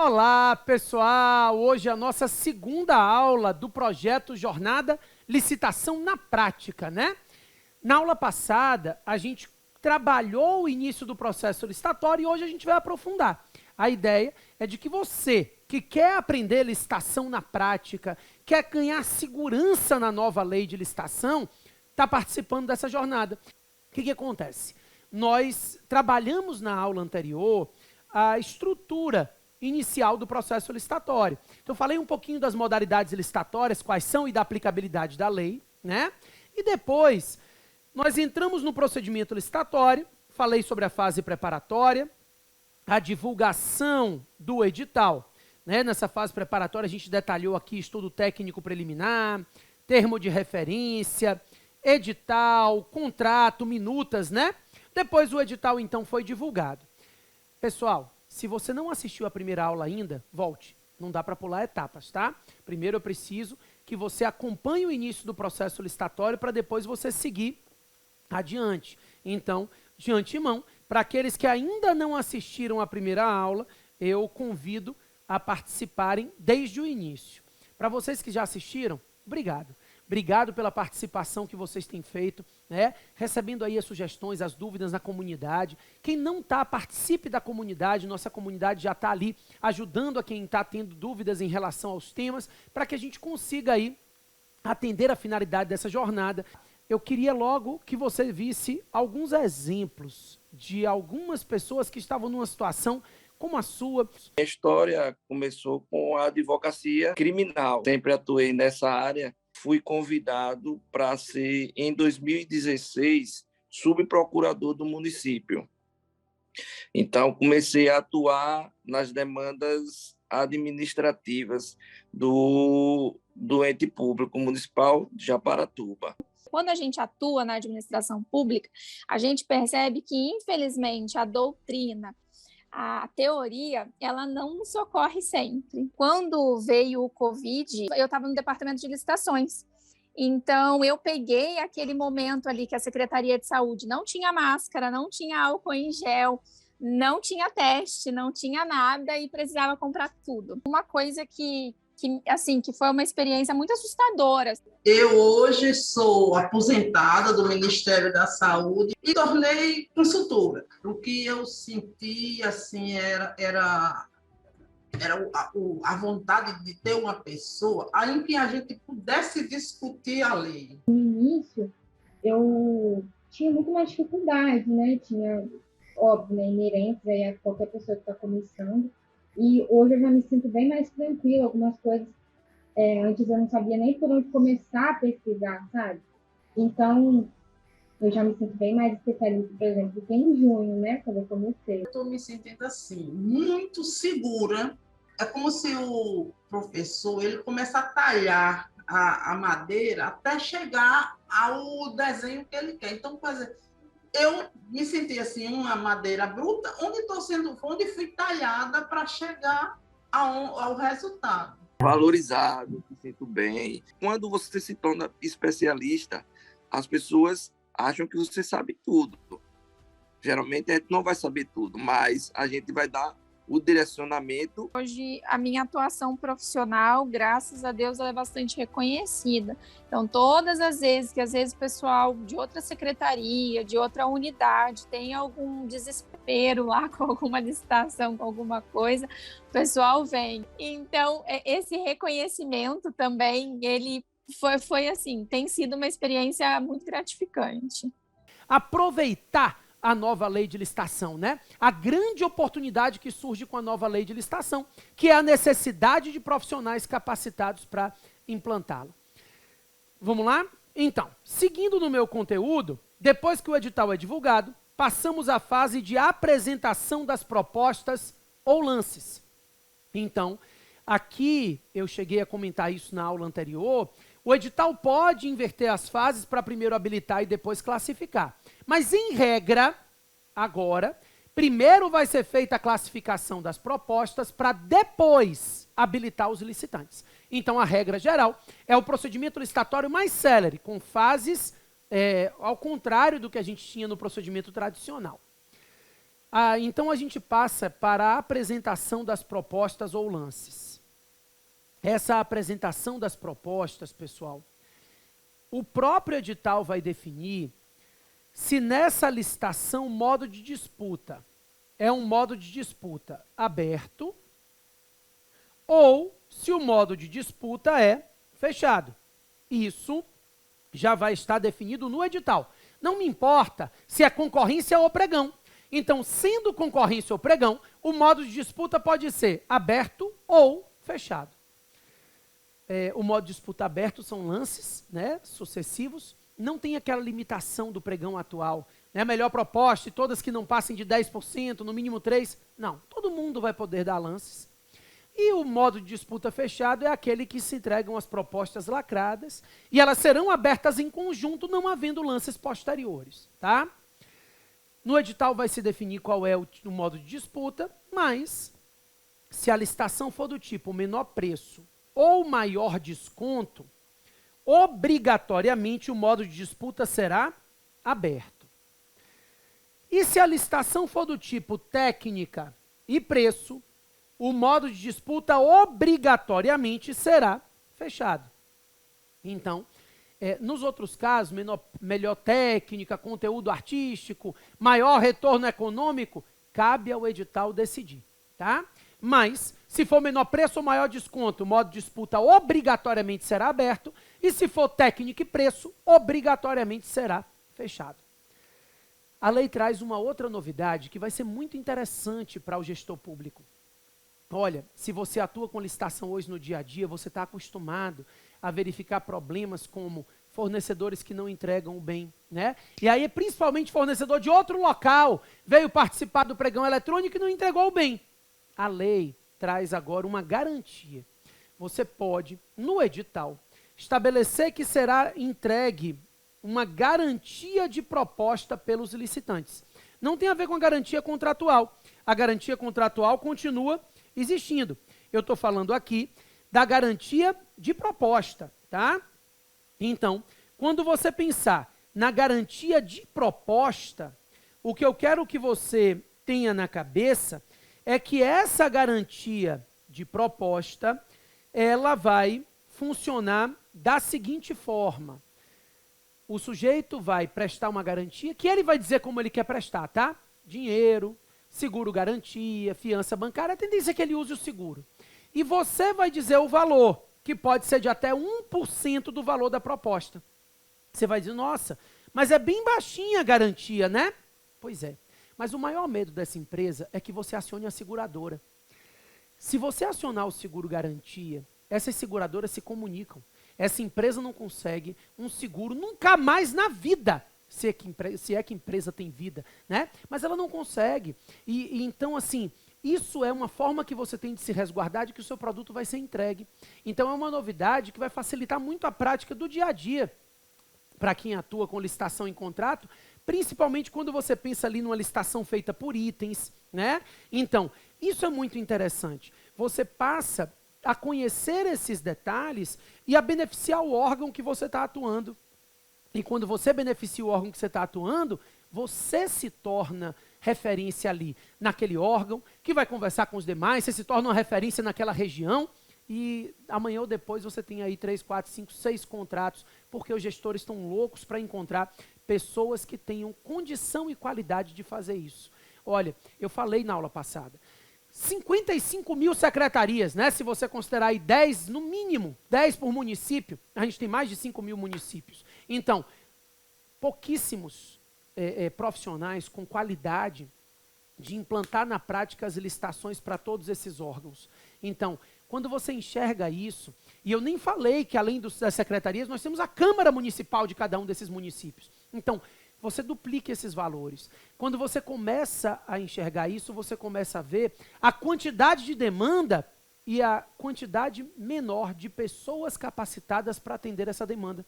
Olá, pessoal! Hoje é a nossa segunda aula do projeto Jornada Licitação na Prática, né? Na aula passada, a gente trabalhou o início do processo licitatório e hoje a gente vai aprofundar. A ideia é de que você, que quer aprender licitação na prática, quer ganhar segurança na nova lei de licitação, está participando dessa jornada. O que acontece? Nós trabalhamos na aula anterior a estrutura inicial do processo licitatório. Então, falei um pouquinho das modalidades licitatórias, quais são e da aplicabilidade da lei, né? E depois, nós entramos no procedimento licitatório, falei sobre a fase preparatória, a divulgação do edital, né? Nessa fase preparatória, a gente detalhou aqui estudo técnico preliminar, termo de referência, edital, contrato, minutas, né? Depois o edital, então, foi divulgado. Pessoal, se você não assistiu a primeira aula ainda, volte. Não dá para pular etapas, tá? Primeiro eu preciso que você acompanhe o início do processo licitatório para depois você seguir adiante. Então, de antemão, para aqueles que ainda não assistiram a primeira aula, eu convido a participarem desde o início. Para vocês que já assistiram, obrigado. Obrigado pela participação que vocês têm feito, né? Recebendo aí as sugestões, as dúvidas na comunidade. Quem não está, participe da comunidade. Nossa comunidade já está ali ajudando a quem está tendo dúvidas em relação aos temas, para que a gente consiga aí atender a finalidade dessa jornada. Eu queria logo que você visse alguns exemplos de algumas pessoas que estavam numa situação como a sua. A história começou com a advocacia criminal. Sempre atuei nessa área. Fui convidado para ser, em 2016, subprocurador do município. Então, comecei a atuar nas demandas administrativas do ente público municipal de Japaratuba. Quando a gente atua na administração pública, a gente percebe que, infelizmente, a doutrina, a teoria, ela não nos socorre sempre. Quando veio o Covid, eu estava no departamento de licitações. Então, eu peguei aquele momento ali que a Secretaria de Saúde não tinha máscara, não tinha álcool em gel, não tinha teste, não tinha nada e precisava comprar tudo. Uma coisa que foi uma experiência muito assustadora. Eu hoje sou aposentada do Ministério da Saúde e tornei consultora. O que eu senti assim, era a vontade de ter uma pessoa em que a gente pudesse discutir a lei. No início, eu tinha muito mais dificuldade, né? Tinha, óbvio, né, inerentes aí a qualquer pessoa que está começando. E hoje eu já me sinto bem mais tranquila. Algumas coisas, antes eu não sabia nem por onde começar a pesquisar, sabe? Então, eu já me sinto bem mais especialista, por exemplo, do que em junho, né? Quando eu comecei. Eu estou me sentindo assim, muito segura. É como se o professor ele começa a talhar a madeira até chegar ao desenho que ele quer. Então, por exemplo, eu me senti assim, uma madeira bruta, onde fui talhada para chegar ao resultado. Valorizado, me sinto bem. Quando você se torna especialista, as pessoas acham que você sabe tudo. Geralmente a gente não vai saber tudo, mas a gente vai dar o direcionamento. Hoje, a minha atuação profissional, graças a Deus, ela é bastante reconhecida. Então, todas as vezes que, às vezes, o pessoal de outra secretaria, de outra unidade, tem algum desespero lá com alguma licitação, com alguma coisa, o pessoal vem. Então, esse reconhecimento também, ele foi assim, tem sido uma experiência muito gratificante. Aproveitar a nova lei de licitação, né? A grande oportunidade que surge com a nova lei de licitação, que é a necessidade de profissionais capacitados para implantá-la. Vamos lá? Então, seguindo no meu conteúdo, depois que o edital é divulgado, passamos à fase de apresentação das propostas ou lances. Então, aqui eu cheguei a comentar isso na aula anterior. O edital pode inverter as fases para primeiro habilitar e depois classificar. Mas, em regra, agora, primeiro vai ser feita a classificação das propostas para depois habilitar os licitantes. Então, a regra geral é o procedimento licitatório mais célere, com fases ao contrário do que a gente tinha no procedimento tradicional. Então a gente passa para a apresentação das propostas ou lances. Essa apresentação das propostas, pessoal, o próprio edital vai definir se nessa licitação o modo de disputa é um modo de disputa aberto ou se o modo de disputa é fechado. Isso já vai estar definido no edital. Não me importa se é concorrência ou pregão. Então, sendo concorrência ou pregão, o modo de disputa pode ser aberto ou fechado. O modo de disputa aberto são lances, né, sucessivos, não tem aquela limitação do pregão atual, né, melhor proposta e todas que não passem de 10%, no mínimo 3%. Não, todo mundo vai poder dar lances. E o modo de disputa fechado é aquele que se entregam as propostas lacradas e elas serão abertas em conjunto, não havendo lances posteriores, tá? No edital vai se definir qual é o modo de disputa, mas se a licitação for do tipo menor preço ou maior desconto, obrigatoriamente o modo de disputa será aberto. E se a licitação for do tipo técnica e preço, o modo de disputa obrigatoriamente será fechado. Então, nos outros casos, melhor técnica, conteúdo artístico, maior retorno econômico, cabe ao edital decidir, tá? Mas, se for menor preço ou maior desconto, o modo de disputa obrigatoriamente será aberto, e se for técnica e preço, obrigatoriamente será fechado. A lei traz uma outra novidade que vai ser muito interessante para o gestor público. Olha, se você atua com licitação hoje no dia a dia, você está acostumado a verificar problemas como fornecedores que não entregam o bem, né? E aí, principalmente fornecedor de outro local, veio participar do pregão eletrônico e não entregou o bem. A lei traz agora uma garantia. Você pode, no edital, estabelecer que será entregue uma garantia de proposta pelos licitantes. Não tem a ver com a garantia contratual. A garantia contratual continua existindo. Eu estou falando aqui da garantia de proposta, tá? Então, quando você pensar na garantia de proposta, o que eu quero que você tenha na cabeça é que essa garantia de proposta, ela vai funcionar da seguinte forma. O sujeito vai prestar uma garantia, que ele vai dizer como ele quer prestar, tá? Dinheiro, seguro garantia, fiança bancária, a tendência é que ele use o seguro. E você vai dizer o valor, que pode ser de até 1% do valor da proposta. Você vai dizer, nossa, mas é bem baixinha a garantia, né? Pois é. Mas o maior medo dessa empresa é que você acione a seguradora. Se você acionar o seguro garantia, essas seguradoras se comunicam. Essa empresa não consegue um seguro nunca mais na vida, se é que a empresa tem vida, né? Mas ela não consegue. Então, assim, isso é uma forma que você tem de se resguardar de que o seu produto vai ser entregue. Então, é uma novidade que vai facilitar muito a prática do dia a dia para quem atua com licitação em contrato, principalmente quando você pensa ali numa licitação feita por itens, né? Então, isso é muito interessante. Você passa a conhecer esses detalhes e a beneficiar o órgão que você está atuando. E quando você beneficia o órgão que você está atuando, você se torna referência ali naquele órgão, que vai conversar com os demais, você se torna uma referência naquela região, e amanhã ou depois você tem aí 3, 4, 5, 6 contratos, porque os gestores estão loucos para encontrar pessoas que tenham condição e qualidade de fazer isso. Olha, eu falei na aula passada, 55 mil secretarias, né? Se você considerar aí 10, no mínimo, 10 por município, a gente tem mais de 5 mil municípios. Então, pouquíssimos profissionais com qualidade de implantar na prática as licitações para todos esses órgãos. Então, quando você enxerga isso, e eu nem falei que além das secretarias, nós temos a Câmara Municipal de cada um desses municípios. Então, você duplica esses valores. Quando você começa a enxergar isso, você começa a ver a quantidade de demanda e a quantidade menor de pessoas capacitadas para atender essa demanda.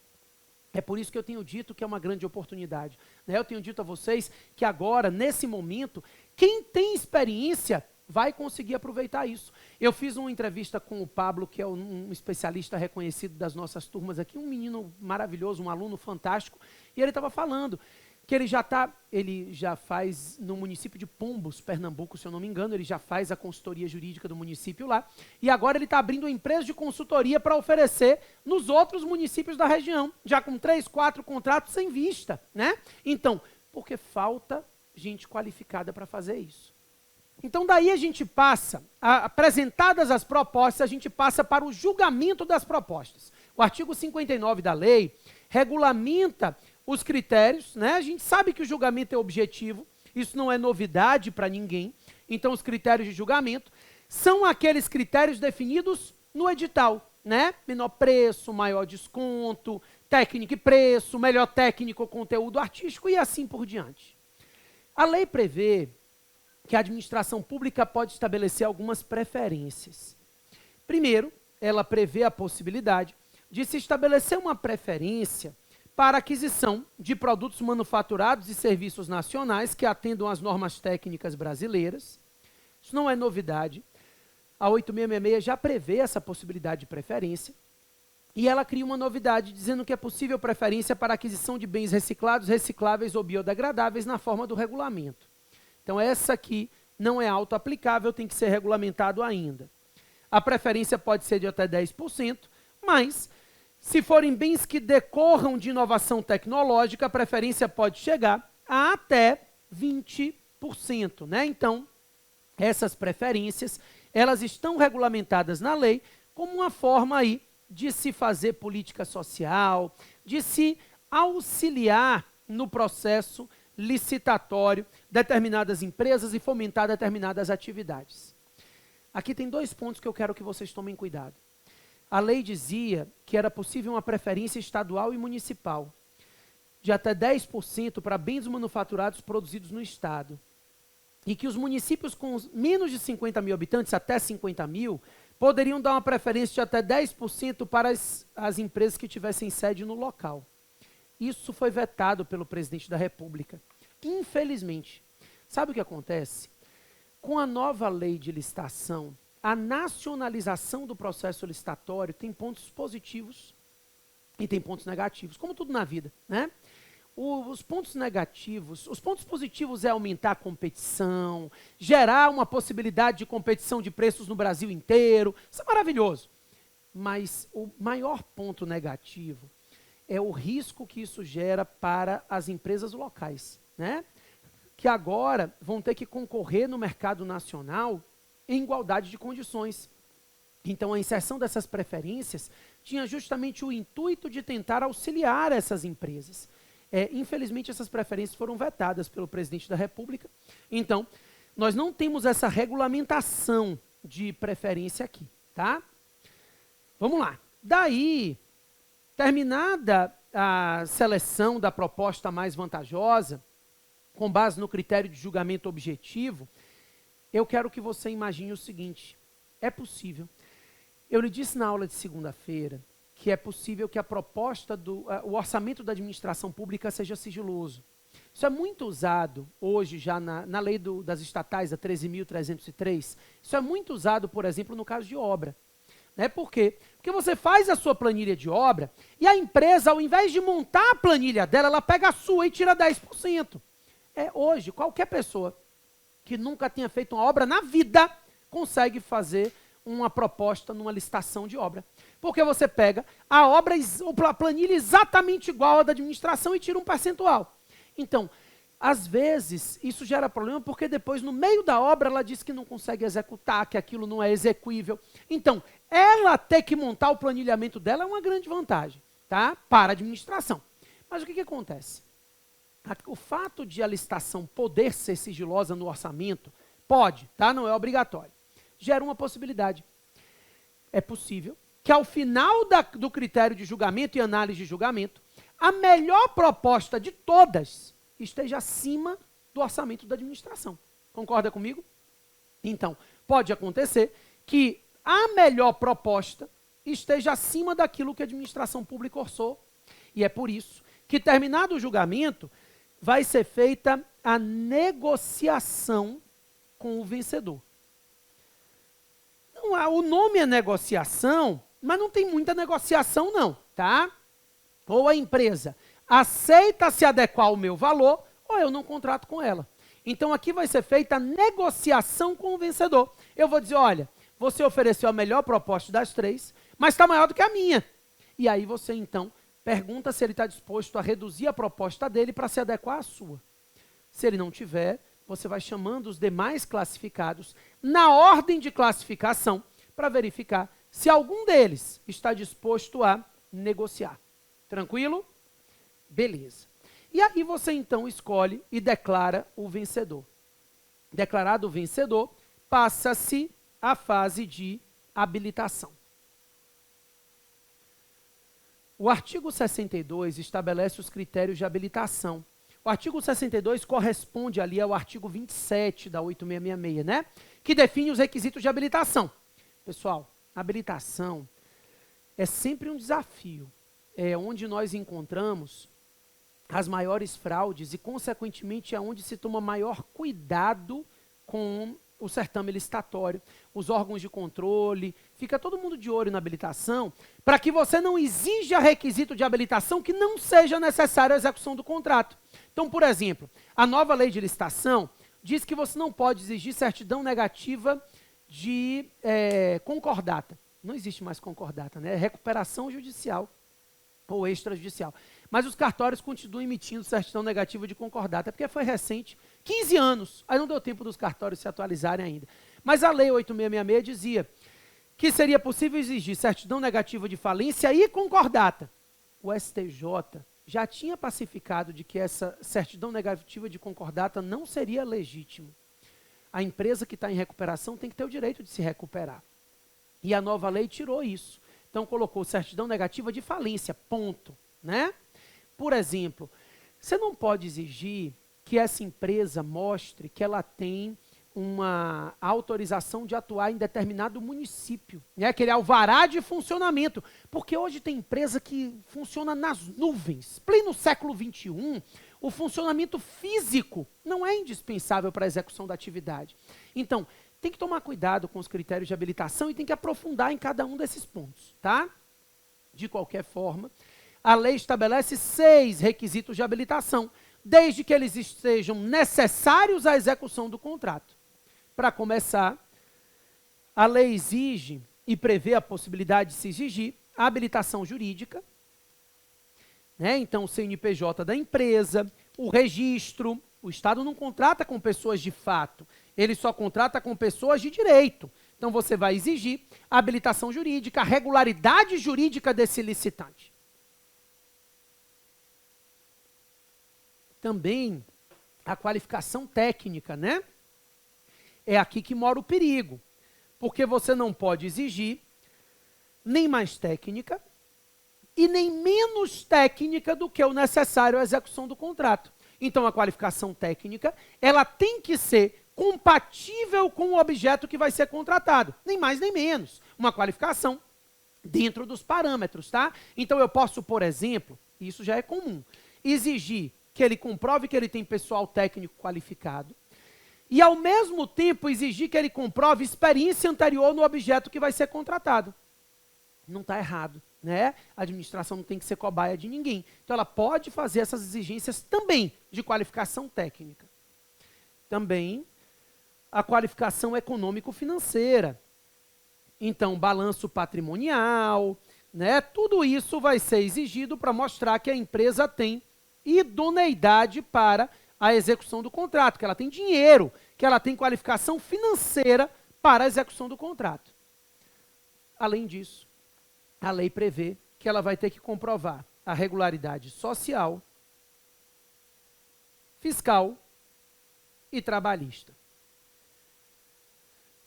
É por isso que eu tenho dito que é uma grande oportunidade, né? Eu tenho dito a vocês que agora, nesse momento, quem tem experiência vai conseguir aproveitar isso. Eu fiz uma entrevista com o Pablo, que é um especialista reconhecido das nossas turmas aqui, um menino maravilhoso, um aluno fantástico, e ele estava falando que ele já faz no município de Pombos, Pernambuco, se eu não me engano, ele já faz a consultoria jurídica do município lá, e agora ele está abrindo uma empresa de consultoria para oferecer nos outros municípios da região, já com 3, 4 contratos sem vista, né? Então, porque falta gente qualificada para fazer isso. Então, daí a gente passa, apresentadas as propostas, a gente passa para o julgamento das propostas. O artigo 59 da lei regulamenta os critérios, né? A gente sabe que o julgamento é objetivo, isso não é novidade para ninguém. Então, os critérios de julgamento são aqueles critérios definidos no edital, né? Menor preço, maior desconto, técnica e preço, melhor técnico, conteúdo artístico e assim por diante. A lei prevê que a administração pública pode estabelecer algumas preferências. Primeiro, ela prevê a possibilidade de se estabelecer uma preferência para aquisição de produtos manufaturados e serviços nacionais que atendam às normas técnicas brasileiras. Isso não é novidade. A 8666 já prevê essa possibilidade de preferência. E ela cria uma novidade dizendo que é possível preferência para aquisição de bens reciclados, recicláveis ou biodegradáveis na forma do regulamento. Então, essa aqui não é auto-aplicável, tem que ser regulamentado ainda. A preferência pode ser de até 10%, mas se forem bens que decorram de inovação tecnológica, a preferência pode chegar a até 20%, né? Então, essas preferências, elas estão regulamentadas na lei como uma forma aí de se fazer política social, de se auxiliar no processo licitatório determinadas empresas e fomentar determinadas atividades. Aqui tem 2 pontos que eu quero que vocês tomem cuidado. A lei dizia que era possível uma preferência estadual e municipal de até 10% para bens manufaturados produzidos no Estado. E que os municípios com menos de 50 mil habitantes, até 50 mil, poderiam dar uma preferência de até 10% para as empresas que tivessem sede no local. Isso foi vetado pelo presidente da República. Infelizmente, sabe o que acontece? Com a nova lei de licitação, a nacionalização do processo licitatório tem pontos positivos e tem pontos negativos, como tudo na vida, né? Os pontos negativos, os pontos positivos é aumentar a competição, gerar uma possibilidade de competição de preços no Brasil inteiro, isso é maravilhoso. Mas o maior ponto negativo é o risco que isso gera para as empresas locais, né? Que agora vão ter que concorrer no mercado nacional em igualdade de condições. Então, a inserção dessas preferências tinha justamente o intuito de tentar auxiliar essas empresas. Infelizmente, essas preferências foram vetadas pelo presidente da República. Então, nós não temos essa regulamentação de preferência aqui, tá? Vamos lá. Daí, terminada a seleção da proposta mais vantajosa, com base no critério de julgamento objetivo, eu quero que você imagine o seguinte: é possível. Eu lhe disse na aula de segunda-feira que é possível que a proposta o orçamento da administração pública seja sigiloso. Isso é muito usado hoje já na lei das estatais, a 13.303. Isso é muito usado, por exemplo, no caso de obra. Né? Por quê? Porque você faz a sua planilha de obra e a empresa, ao invés de montar a planilha dela, ela pega a sua e tira 10%. Hoje, qualquer pessoa que nunca tenha feito uma obra na vida consegue fazer uma proposta numa licitação de obra. Porque você pega a obra, a planilha exatamente igual à da administração e tira um percentual. Então, às vezes, isso gera problema porque depois, no meio da obra, ela diz que não consegue executar, que aquilo não é execuível. Então, ela ter que montar o planilhamento dela é uma grande vantagem, tá? Para a administração. Mas o que acontece? O fato de a licitação poder ser sigilosa no orçamento, pode, tá? Não é obrigatório. Gera uma possibilidade. É possível que ao final do critério de julgamento e análise de julgamento, a melhor proposta de todas esteja acima do orçamento da administração. Concorda comigo? Então, pode acontecer que a melhor proposta esteja acima daquilo que a administração pública orçou. E é por isso que, terminado o julgamento, vai ser feita a negociação com o vencedor. O nome é negociação, mas não tem muita negociação não, tá? Ou a empresa aceita se adequar ao meu valor ou eu não contrato com ela. Então aqui vai ser feita a negociação com o vencedor. Eu vou dizer, olha, você ofereceu a melhor proposta das 3, mas está maior do que a minha. E aí você então pergunta se ele está disposto a reduzir a proposta dele para se adequar à sua. Se ele não tiver, você vai chamando os demais classificados na ordem de classificação para verificar se algum deles está disposto a negociar. Tranquilo? Beleza. E aí você então escolhe e declara o vencedor. Declarado o vencedor, passa-se a fase de habilitação. O artigo 62 estabelece os critérios de habilitação. O artigo 62 corresponde ali ao artigo 27 da 8666, né? Que define os requisitos de habilitação. Pessoal, habilitação é sempre um desafio. É onde nós encontramos as maiores fraudes e, consequentemente, é onde se toma maior cuidado com o certame licitatório, os órgãos de controle, fica todo mundo de olho na habilitação, para que você não exija requisito de habilitação que não seja necessário à execução do contrato. Então, por exemplo, a nova lei de licitação diz que você não pode exigir certidão negativa de concordata. Não existe mais concordata, né? É recuperação judicial ou extrajudicial. Mas os cartórios continuam emitindo certidão negativa de concordata, porque foi recente, 15 anos, aí não deu tempo dos cartórios se atualizarem ainda. Mas a lei 8666 dizia que seria possível exigir certidão negativa de falência e concordata. O STJ já tinha pacificado de que essa certidão negativa de concordata não seria legítima. A empresa que está em recuperação tem que ter o direito de se recuperar. E a nova lei tirou isso. Então colocou certidão negativa de falência, ponto, né? Por exemplo, você não pode exigir que essa empresa mostre que ela tem uma autorização de atuar em determinado município, né? Aquele alvará de funcionamento, porque hoje tem empresa que funciona nas nuvens. Pleno século XXI, o funcionamento físico não é indispensável para a execução da atividade. Então, tem que tomar cuidado com os critérios de habilitação e tem que aprofundar em cada um desses pontos, tá? De qualquer forma, a lei estabelece 6 requisitos de habilitação, desde que eles estejam necessários à execução do contrato. Para começar, a lei exige e prevê a possibilidade de se exigir a habilitação jurídica, né? Então, o CNPJ da empresa, o registro. O Estado não contrata com pessoas de fato, ele só contrata com pessoas de direito. Então, você vai exigir a habilitação jurídica, a regularidade jurídica desse licitante. Também a qualificação técnica, né? É aqui que mora o perigo, porque você não pode exigir nem mais técnica e nem menos técnica do que o necessário à execução do contrato. Então, a qualificação técnica, ela tem que ser compatível com o objeto que vai ser contratado, nem mais nem menos. Uma qualificação dentro dos parâmetros, tá? Então, eu posso, por exemplo, isso já é comum, exigir que ele comprove que ele tem pessoal técnico qualificado e, ao mesmo tempo, exigir que ele comprove experiência anterior no objeto que vai ser contratado. Não está errado, né? A administração não tem que ser cobaia de ninguém. Então, ela pode fazer essas exigências também de qualificação técnica. Também a qualificação econômico-financeira. Então, balanço patrimonial, né? Tudo isso vai ser exigido para mostrar que a empresa tem idoneidade para a execução do contrato, que ela tem dinheiro, que ela tem qualificação financeira para a execução do contrato. Além disso, a lei prevê que ela vai ter que comprovar a regularidade social, fiscal e trabalhista.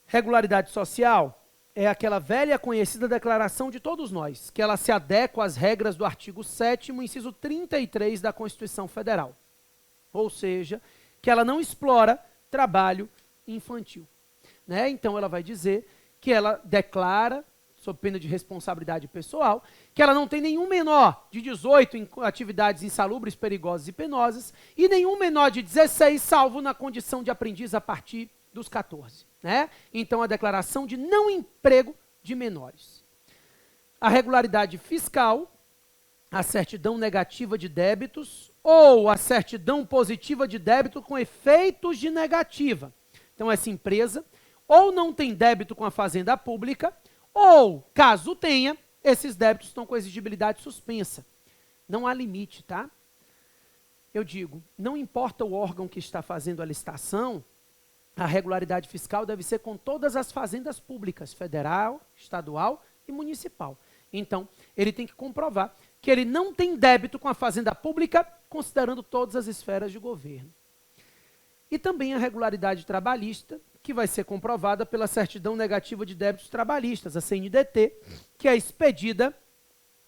Regularidade social é aquela velha conhecida declaração de todos nós, que ela se adequa às regras do artigo 7º, inciso 33 da Constituição Federal. Ou seja, que ela não explora trabalho infantil, né? Então, ela vai dizer que ela declara, sob pena de responsabilidade pessoal, que ela não tem nenhum menor de 18 em atividades insalubres, perigosas e penosas, e nenhum menor de 16, salvo na condição de aprendiz a partir dos 14. Né? Então, a declaração de não emprego de menores. A regularidade fiscal, a certidão negativa de débitos ou a certidão positiva de débito com efeitos de negativa. Então, essa empresa ou não tem débito com a Fazenda Pública, ou, caso tenha, esses débitos estão com exigibilidade suspensa. Não há limite, tá? Eu digo, não importa o órgão que está fazendo a licitação, a regularidade fiscal deve ser com todas as fazendas públicas, federal, estadual e municipal. Então, ele tem que comprovar que ele não tem débito com a Fazenda Pública, considerando todas as esferas de governo. E também a regularidade trabalhista, que vai ser comprovada pela certidão negativa de débitos trabalhistas, a CNDT, que é expedida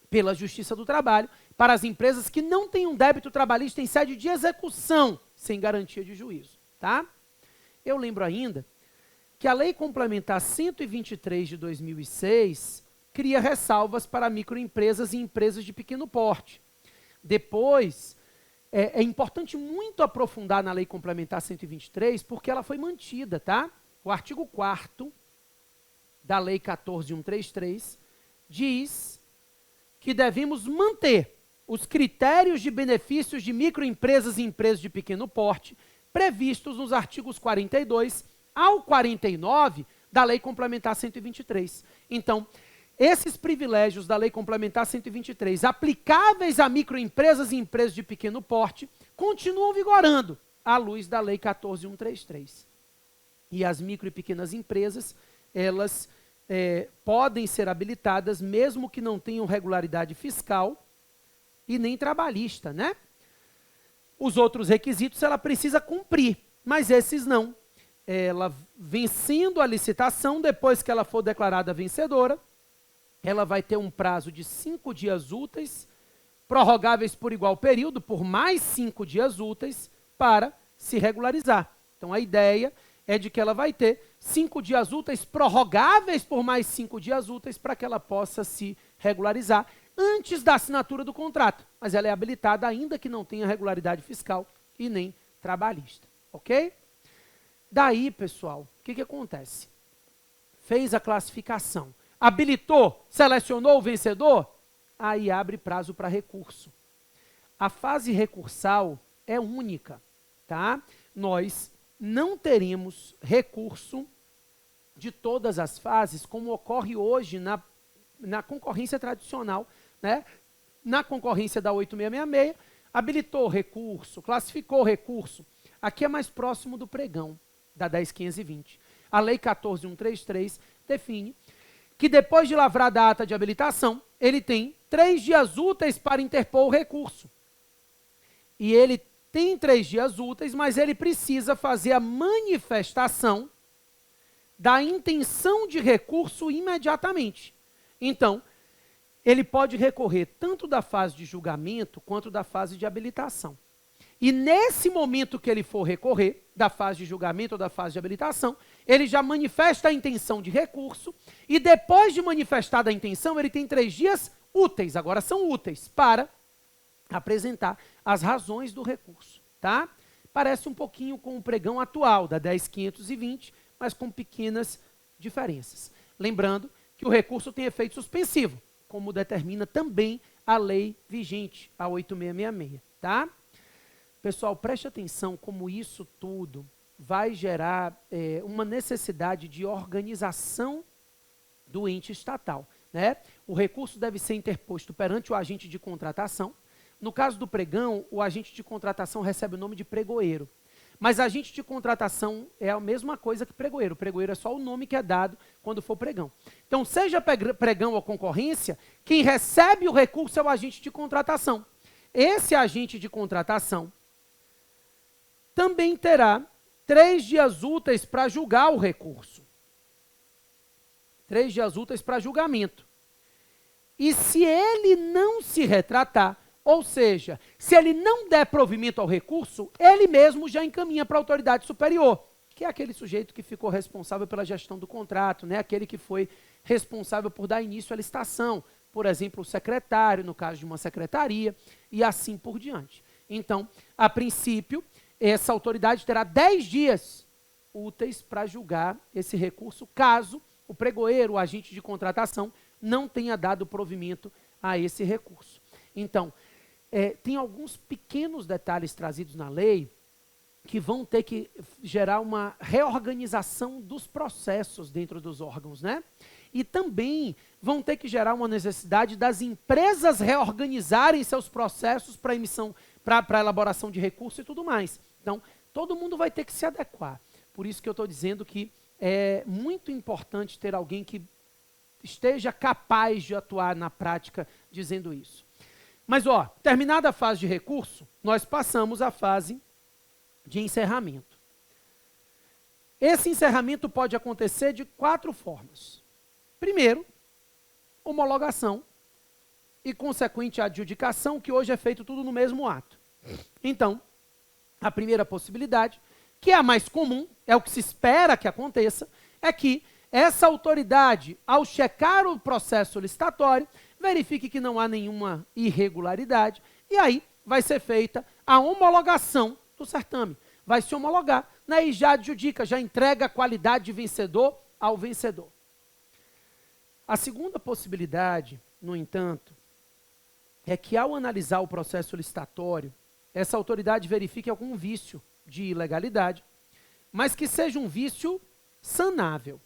pela Justiça do Trabalho para as empresas que não têm um débito trabalhista em sede de execução, sem garantia de juízo, tá? Eu lembro ainda que a Lei Complementar 123 de 2006 cria ressalvas para microempresas e empresas de pequeno porte. Depois, é importante muito aprofundar na Lei Complementar 123, porque ela foi mantida, tá? O artigo 4º da Lei 14.133 diz que devemos manter os critérios de benefícios de microempresas e empresas de pequeno porte previstos nos artigos 42 ao 49 da Lei Complementar 123. Então, esses privilégios da Lei Complementar 123, aplicáveis a microempresas e empresas de pequeno porte, continuam vigorando à luz da Lei 14.133. E as micro e pequenas empresas, elas podem ser habilitadas mesmo que não tenham regularidade fiscal e nem trabalhista, né? Os outros requisitos ela precisa cumprir, mas esses não. Ela vencendo a licitação, depois que ela for declarada vencedora, ela vai ter um prazo de 5 dias úteis, prorrogáveis por igual período, por mais 5 dias úteis, para se regularizar. Então, a ideia é de que ela vai ter 5 dias úteis, prorrogáveis por mais 5 dias úteis, para que ela possa se regularizar antes da assinatura do contrato. Mas ela é habilitada ainda que não tenha regularidade fiscal e nem trabalhista. Ok? Daí, pessoal, o que acontece? Fez a classificação. Habilitou, selecionou o vencedor, aí abre prazo para recurso. A fase recursal é única, tá? Nós não teremos recurso de todas as fases, como ocorre hoje na concorrência tradicional, né? Na concorrência da 8666, habilitou recurso, classificou recurso. Aqui é mais próximo do pregão, da 10.520. A Lei 14.133 define que depois de lavrada a ata de habilitação, ele tem 3 dias úteis para interpor o recurso. E ele tem 3 dias úteis, mas ele precisa fazer a manifestação da intenção de recurso imediatamente. Então, ele pode recorrer tanto da fase de julgamento quanto da fase de habilitação. E nesse momento que ele for recorrer, da fase de julgamento ou da fase de habilitação, ele já manifesta a intenção de recurso e depois de manifestada a intenção, ele tem 3 dias úteis, agora são úteis, para apresentar as razões do recurso, tá? Parece um pouquinho com o pregão atual, da 10.520, mas com pequenas diferenças. Lembrando que o recurso tem efeito suspensivo, como determina também a lei vigente, a 8666, tá? Pessoal, preste atenção como isso tudo vai gerar uma necessidade de organização do ente estatal, né? O recurso deve ser interposto perante o agente de contratação. No caso do pregão, o agente de contratação recebe o nome de pregoeiro. Mas agente de contratação é a mesma coisa que pregoeiro. Pregoeiro é só o nome que é dado quando for pregão. Então, seja pregão ou concorrência, quem recebe o recurso é o agente de contratação. Esse agente de contratação também terá 3 dias úteis para julgar o recurso. 3 dias úteis para julgamento. E se ele não se retratar, ou seja, se ele não der provimento ao recurso, ele mesmo já encaminha para a autoridade superior, que é aquele sujeito que ficou responsável pela gestão do contrato, né? Aquele que foi responsável por dar início à licitação, por exemplo, o secretário, no caso de uma secretaria, e assim por diante. Então, a princípio, essa autoridade terá 10 dias úteis para julgar esse recurso, caso o pregoeiro, o agente de contratação, não tenha dado provimento a esse recurso. Então, tem alguns pequenos detalhes trazidos na lei que vão ter que gerar uma reorganização dos processos dentro dos órgãos, né? E também vão ter que gerar uma necessidade das empresas reorganizarem seus processos para emissão, para elaboração de recursos e tudo mais. Então, todo mundo vai ter que se adequar. Por isso que eu estou dizendo que é muito importante ter alguém que esteja capaz de atuar na prática dizendo isso. Mas, terminada a fase de recurso, nós passamos à fase de encerramento. Esse encerramento pode acontecer de 4 formas. Primeiro, homologação e consequente adjudicação, que hoje é feito tudo no mesmo ato. Então, a primeira possibilidade, que é a mais comum, é o que se espera que aconteça, é que essa autoridade, ao checar o processo licitatório, verifique que não há nenhuma irregularidade, e aí vai ser feita a homologação do certame. Vai se homologar, né, e já adjudica, já entrega a qualidade de vencedor ao vencedor. A segunda possibilidade, no entanto, é que ao analisar o processo licitatório, essa autoridade verifique algum vício de ilegalidade, mas que seja um vício sanável.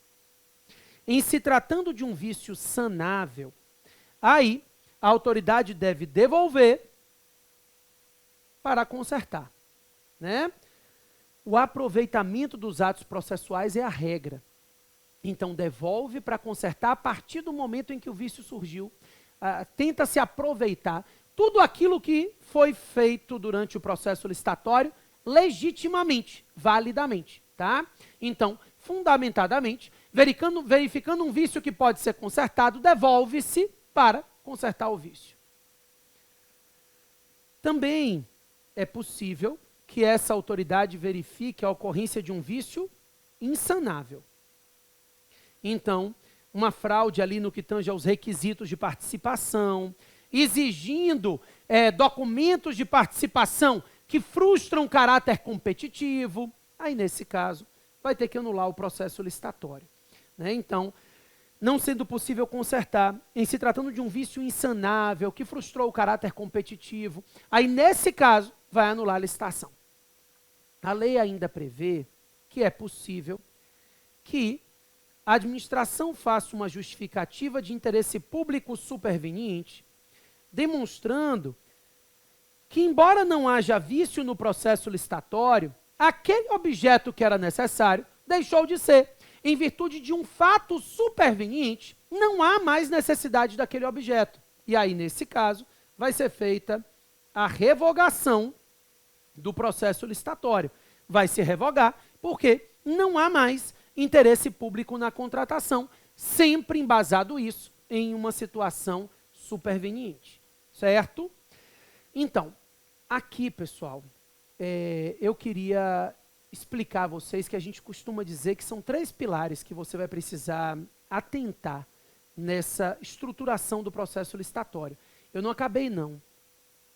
Em se tratando de um vício sanável, aí a autoridade deve devolver para consertar, né? O aproveitamento dos atos processuais é a regra. Então, devolve para consertar a partir do momento em que o vício surgiu. Tenta se aproveitar tudo aquilo que foi feito durante o processo licitatório legitimamente, validamente, tá? Então, fundamentadamente, verificando um vício que pode ser consertado, devolve-se para consertar o vício. Também é possível que essa autoridade verifique a ocorrência de um vício insanável. Então, uma fraude ali no que tange aos requisitos de participação, exigindo documentos de participação que frustram o caráter competitivo, aí nesse caso vai ter que anular o processo licitatório, né? Então, não sendo possível consertar, em se tratando de um vício insanável que frustrou o caráter competitivo, aí nesse caso vai anular a licitação. A lei ainda prevê que é possível que a administração faça uma justificativa de interesse público superveniente, demonstrando que, embora não haja vício no processo licitatório, aquele objeto que era necessário deixou de ser. Em virtude de um fato superveniente, não há mais necessidade daquele objeto. E aí, nesse caso, vai ser feita a revogação do processo licitatório. Vai se revogar porque não há mais interesse público na contratação, sempre embasado isso em uma situação superveniente, certo? Então, aqui, pessoal, eu queria explicar a vocês que a gente costuma dizer que são 3 pilares que você vai precisar atentar nessa estruturação do processo licitatório. Eu não acabei, não.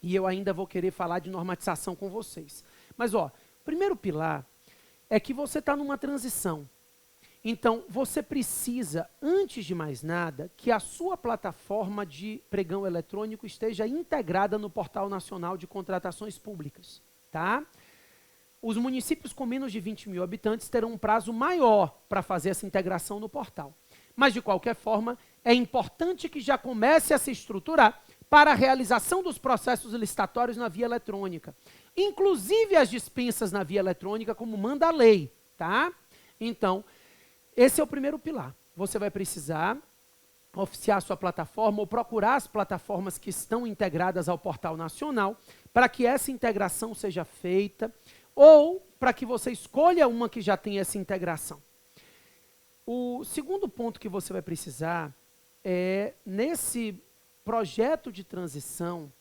E eu ainda vou querer falar de normatização com vocês. Mas, o primeiro pilar é que você está numa transição. Então, você precisa, antes de mais nada, que a sua plataforma de pregão eletrônico esteja integrada no Portal Nacional de Contratações Públicas, tá? Os municípios com menos de 20 mil habitantes terão um prazo maior para fazer essa integração no portal. Mas, de qualquer forma, é importante que já comece a se estruturar para a realização dos processos licitatórios na via eletrônica. Inclusive as dispensas na via eletrônica, como manda a lei, tá? Então, esse é o primeiro pilar. Você vai precisar oficiar sua plataforma ou procurar as plataformas que estão integradas ao Portal Nacional para que essa integração seja feita ou para que você escolha uma que já tem essa integração. O segundo ponto que você vai precisar é, nesse projeto de transição,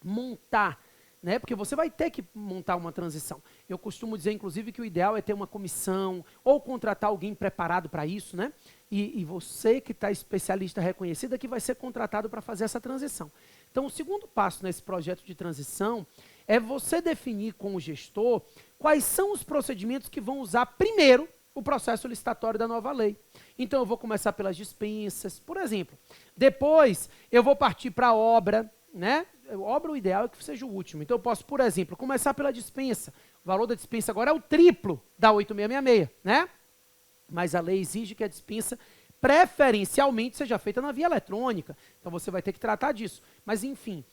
montar, né? Porque você vai ter que montar uma transição. Eu costumo dizer, inclusive, que o ideal é ter uma comissão ou contratar alguém preparado para isso, né? E você que está especialista reconhecida que vai ser contratado para fazer essa transição. Então, o segundo passo nesse projeto de transição é você definir com o gestor quais são os procedimentos que vão usar primeiro o processo licitatório da nova lei. Então, eu vou começar pelas dispensas, por exemplo. Depois, eu vou partir para a obra, né? Obra, o ideal é que seja o último. Então eu posso, por exemplo, começar pela dispensa. O valor da dispensa agora é o triplo da 8666, né? Mas a lei exige que a dispensa preferencialmente seja feita na via eletrônica. Então você vai ter que tratar disso. Mas enfim,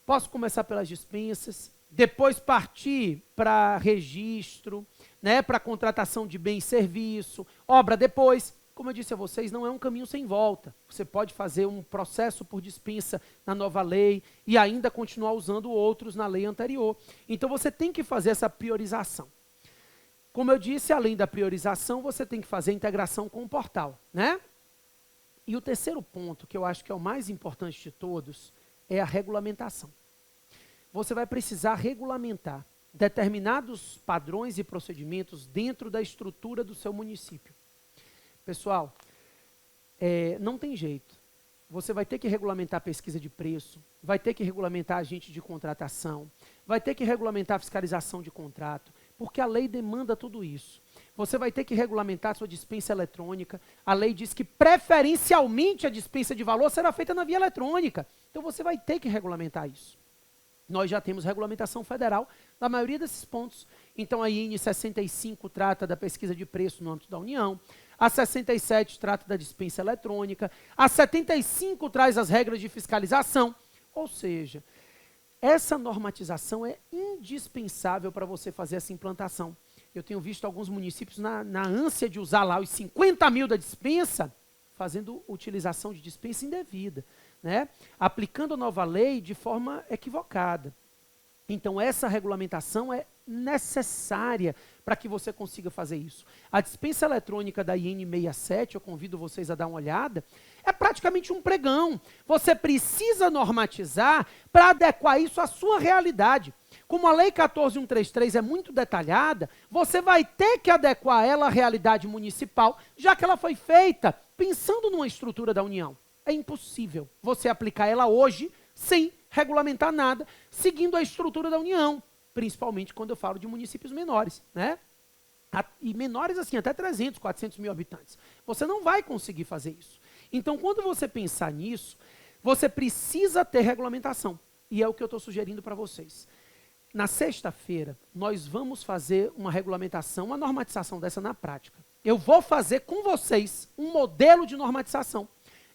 posso começar pelas dispensas, depois partir para registro, né, para contratação de bem e serviço, obra depois. Como eu disse a vocês, não é um caminho sem volta. Você pode fazer um processo por dispensa na nova lei e ainda continuar usando outros na lei anterior. Então você tem que fazer essa priorização. Como eu disse, além da priorização, você tem que fazer a integração com o portal, né? E o terceiro ponto, que eu acho que é o mais importante de todos, é a regulamentação. Você vai precisar regulamentar determinados padrões e procedimentos dentro da estrutura do seu município. Pessoal, não tem jeito. Você vai ter que regulamentar a pesquisa de preço, vai ter que regulamentar agente de contratação, vai ter que regulamentar a fiscalização de contrato, porque a lei demanda tudo isso. Você vai ter que regulamentar a sua dispensa eletrônica. A lei diz que preferencialmente a dispensa de valor será feita na via eletrônica. Então você vai ter que regulamentar isso. Nós já temos regulamentação federal na maioria desses pontos. Então a IN 65 trata da pesquisa de preço no âmbito da União, a 67 trata da dispensa eletrônica, a 75 traz as regras de fiscalização. Ou seja, essa normatização é indispensável para você fazer essa implantação. Eu tenho visto alguns municípios na ânsia de usar lá os 50 mil da dispensa, fazendo utilização de dispensa indevida, né? Aplicando a nova lei de forma equivocada. Então essa regulamentação é necessária para que você consiga fazer isso. A dispensa eletrônica da IN 67, eu convido vocês a dar uma olhada, é praticamente um pregão. Você precisa normatizar para adequar isso à sua realidade. Como a Lei 14.133 é muito detalhada, você vai ter que adequar ela à realidade municipal, já que ela foi feita pensando numa estrutura da União. É impossível você aplicar ela hoje sem regulamentar nada, seguindo a estrutura da União, principalmente quando eu falo de municípios menores, né? E menores assim, até 300, 400 mil habitantes. Você não vai conseguir fazer isso. Então, quando você pensar nisso, você precisa ter regulamentação. E é o que eu estou sugerindo para vocês. Na sexta-feira, nós vamos fazer uma regulamentação, uma normatização dessa na prática. Eu vou fazer com vocês um modelo de normatização.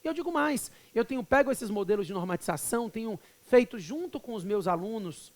Eu digo mais, eu tenho pego esses modelos de normatização, tenho feito junto com os meus alunos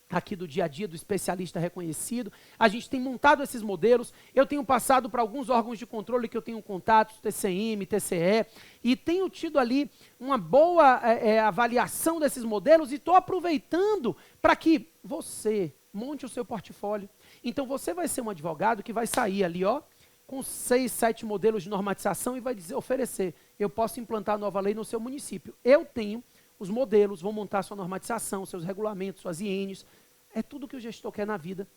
aqui do dia a dia, do especialista reconhecido, a gente tem montado esses modelos, eu tenho passado para alguns órgãos de controle que eu tenho contatos, TCM, TCE, e tenho tido ali uma boa avaliação desses modelos e estou aproveitando para que você monte o seu portfólio. Então você vai ser um advogado que vai sair ali, ó, com 6, 7 modelos de normatização e vai oferecer, eu posso implantar a nova lei no seu município. Eu tenho os modelos, vou montar a sua normatização, seus regulamentos, suas INs, é tudo que o gestor quer na vida,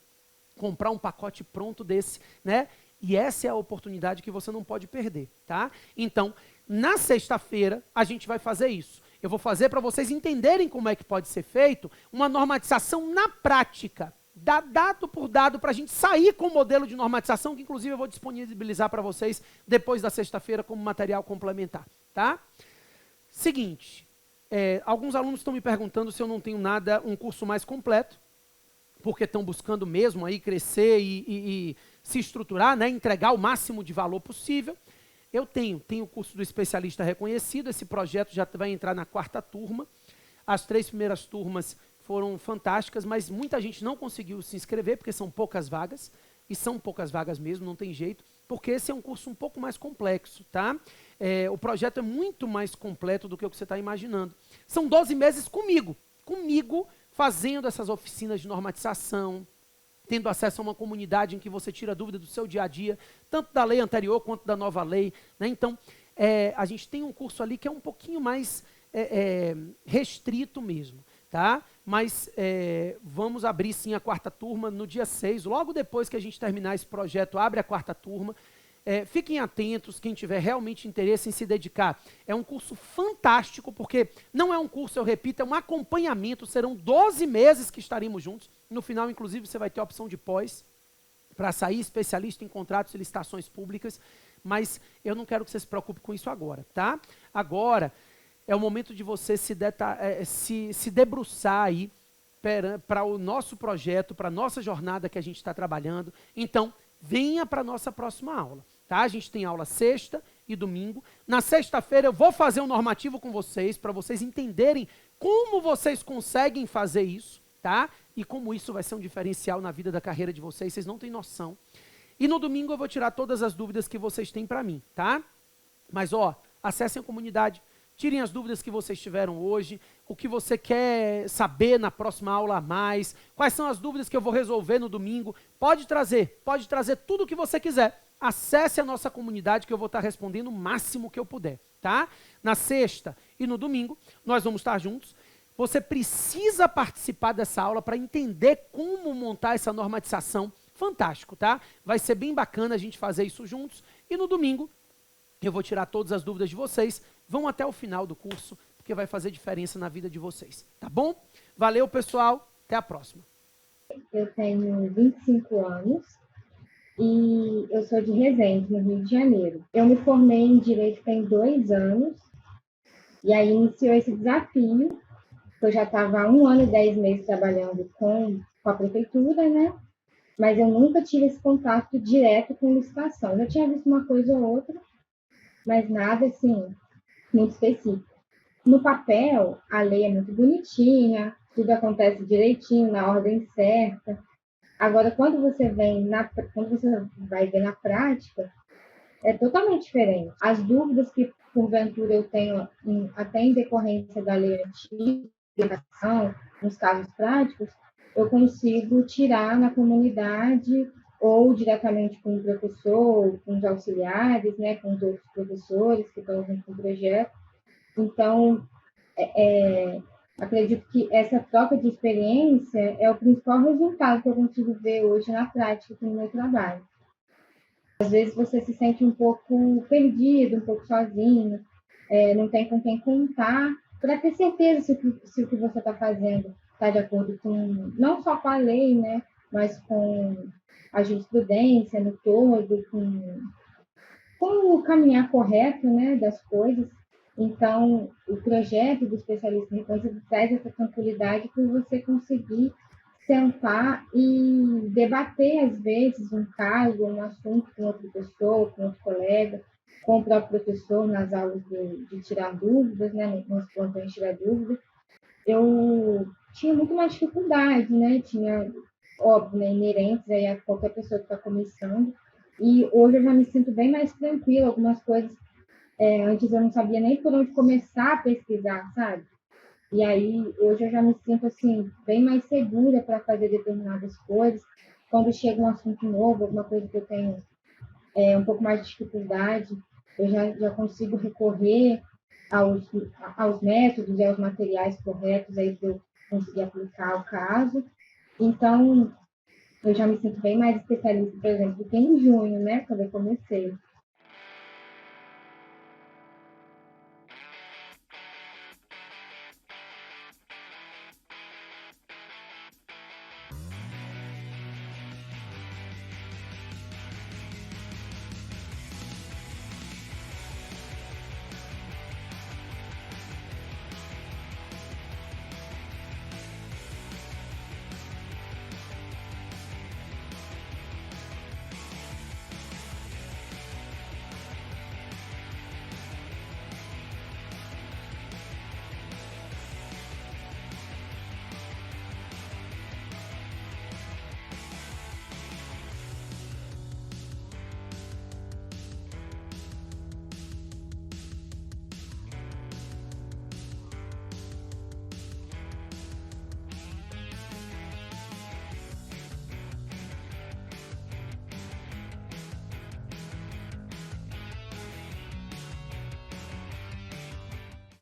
comprar um pacote pronto desse, né? E essa é a oportunidade que você não pode perder, tá? Então, na sexta-feira, a gente vai fazer isso. Eu vou fazer para vocês entenderem como é que pode ser feito uma normatização na prática, dado por dado, para a gente sair com o modelo de normatização, que inclusive eu vou disponibilizar para vocês depois da sexta-feira como material complementar, tá? Seguinte, alguns alunos estão me perguntando se eu não tenho um curso mais completo, porque estão buscando mesmo aí crescer e se estruturar, né, entregar o máximo de valor possível. Eu tenho o curso do especialista reconhecido, esse projeto já vai entrar na 4ª turma. As 3 primeiras turmas foram fantásticas, mas muita gente não conseguiu se inscrever, porque são poucas vagas, e são poucas vagas mesmo, não tem jeito, porque esse é um curso um pouco mais complexo, tá? O projeto é muito mais completo do que o que você está imaginando. São 12 meses comigo, fazendo essas oficinas de normatização, tendo acesso a uma comunidade em que você tira dúvida do seu dia a dia, tanto da lei anterior quanto da nova lei, né? Então, a gente tem um curso ali que é um pouquinho mais restrito mesmo, tá? Mas vamos abrir sim a 4ª turma no dia 6, logo depois que a gente terminar esse projeto, abre a 4ª turma. Fiquem atentos, quem tiver realmente interesse em se dedicar. É um curso fantástico, porque não é um curso, eu repito, é um acompanhamento, serão 12 meses que estaremos juntos. No final, inclusive, você vai ter a opção de pós, para sair especialista em contratos e licitações públicas, mas eu não quero que você se preocupe com isso agora, tá? Agora, é o momento de você se debruçar aí para o nosso projeto, para a nossa jornada que a gente está trabalhando. Então, venha para a nossa próxima aula, tá? A gente tem aula sexta e domingo. Na sexta-feira eu vou fazer um normativo com vocês, para vocês entenderem como vocês conseguem fazer isso, tá? E como isso vai ser um diferencial na vida da carreira de vocês, vocês não têm noção. E no domingo eu vou tirar todas as dúvidas que vocês têm para mim, tá? Mas, acessem a comunidade, tirem as dúvidas que vocês tiveram hoje, o que você quer saber na próxima aula a mais, quais são as dúvidas que eu vou resolver no domingo. Pode trazer tudo o que você quiser. Acesse a nossa comunidade que eu vou estar respondendo o máximo que eu puder, tá? Na sexta e no domingo, nós vamos estar juntos. Você precisa participar dessa aula para entender como montar essa normatização. Fantástico, tá? Vai ser bem bacana a gente fazer isso juntos. E no domingo, eu vou tirar todas as dúvidas de vocês. Vão até o final do curso, porque vai fazer diferença na vida de vocês, tá bom? Valeu, pessoal. Até a próxima. Eu tenho 25 anos e eu sou de Resende, no Rio de Janeiro. Eu me formei em Direito tem 2 anos e aí iniciou esse desafio. Eu já estava há 1 ano e 10 meses trabalhando com a prefeitura, né? Mas eu nunca tive esse contato direto com licitação. Eu já tinha visto uma coisa ou outra, mas nada assim muito específico. No papel, a lei é muito bonitinha, tudo acontece direitinho, na ordem certa. Agora, quando você vai ver na prática, é totalmente diferente. As dúvidas que, porventura, eu tenho, até em decorrência da lei antiga, nos casos práticos, eu consigo tirar na comunidade ou diretamente com o professor, com os auxiliares, né, com os outros professores que estão junto com o projeto. Então, acredito que essa troca de experiência é o principal resultado que eu consigo ver hoje na prática aqui no meu trabalho. Às vezes você se sente um pouco perdido, um pouco sozinho, não tem com quem contar, para ter certeza se o que você está fazendo está de acordo com, não só com a lei, né, mas com a jurisprudência no todo, com o caminhar correto, né, das coisas. Então, o projeto do especialista em recursos traz essa tranquilidade por você conseguir sentar e debater, às vezes, um caso, um assunto com outra pessoa, com outro colega, com o próprio professor nas aulas de tirar dúvidas, né, nos plantões de tirar dúvidas. Eu tinha muito mais dificuldade, né, tinha, óbvio, né, inerentes aí a qualquer pessoa que está começando, e hoje eu já me sinto bem mais tranquila, algumas coisas antes eu não sabia nem por onde começar a pesquisar, sabe? E aí, hoje eu já me sinto, assim, bem mais segura para fazer determinadas coisas. Quando chega um assunto novo, alguma coisa que eu tenho um pouco mais de dificuldade, eu já consigo recorrer aos métodos e aos materiais corretos aí para eu conseguir aplicar o caso. Então, eu já me sinto bem mais especialista, por exemplo, do que em junho, né, quando eu comecei.